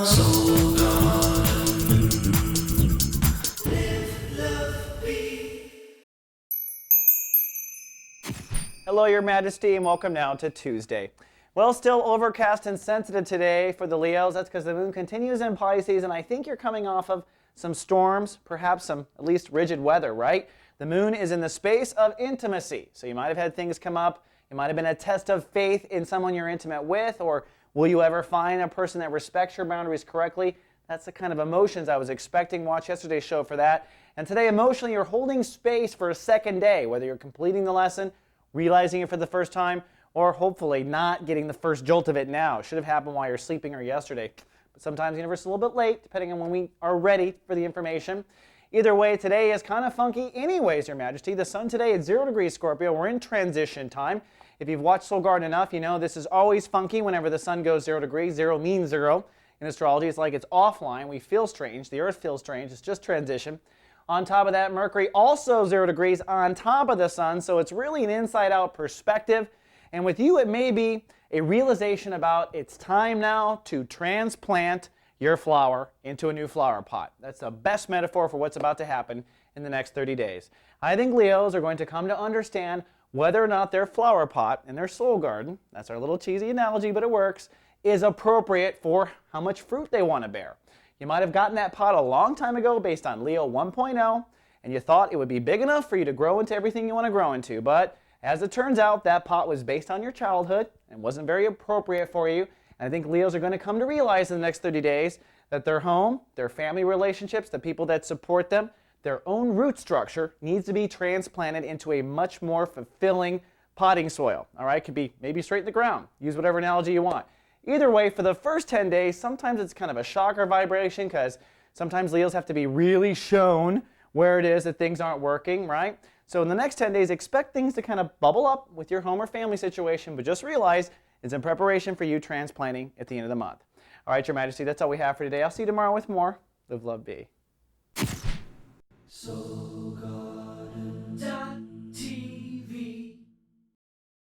Soul Garden. Live, love, be. Hello, Your Majesty, and welcome now to Tuesday. Well, still overcast and sensitive today for the Leos. That's because the moon continues in Pisces, and I think you're coming off of some storms, perhaps some at least rigid weather, right? The moon is in the space of intimacy, so you might have had things come up. It might have been a test of faith in someone you're intimate with, or will you ever find a person that respects your boundaries correctly? That's the kind of emotions I was expecting. Watch yesterday's show for that. And today, emotionally, you're holding space for a second day, whether you're completing the lesson, realizing it for the first time, or hopefully not getting the first jolt of it now. It should have happened while you're sleeping or yesterday. But sometimes the universe is a little bit late, depending on when we are ready for the information. Either way, today is kind of funky anyways, Your Majesty. The sun today at 0 degrees Scorpio. We're in transition time. If you've watched Soul Garden enough, you know this is always funky whenever the sun goes 0 degrees. 0 means 0. In astrology, it's like it's offline. We feel strange. The earth feels strange. It's just transition. On top of that, Mercury also 0 degrees on top of the sun, so it's really an inside-out perspective. And with you, it may be a realization about it's time now to transplant your flower into a new flower pot. That's the best metaphor for what's about to happen in the next 30 days. I think Leos are going to come to understand whether or not their flower pot in their soul garden, that's our little cheesy analogy, but it works, is appropriate for how much fruit they want to bear. You might have gotten that pot a long time ago based on Leo 1.0, and you thought it would be big enough for you to grow into everything you want to grow into, but as it turns out, that pot was based on your childhood and wasn't very appropriate for you. And I think Leos are going to come to realize in the next 30 days that their home, their family relationships, the people that support them, their own root structure needs to be transplanted into a much more fulfilling potting soil. All right, could be maybe straight in the ground. Use whatever analogy you want. Either way, for the first 10 days, sometimes it's kind of a shocker vibration because sometimes Leos have to be really shown where it is that things aren't working, right? So in the next 10 days, expect things to kind of bubble up with your home or family situation, but just realize it's in preparation for you transplanting at the end of the month. All right, Your Majesty, that's all we have for today. I'll see you tomorrow with more. Live, love, be. Soul Garden.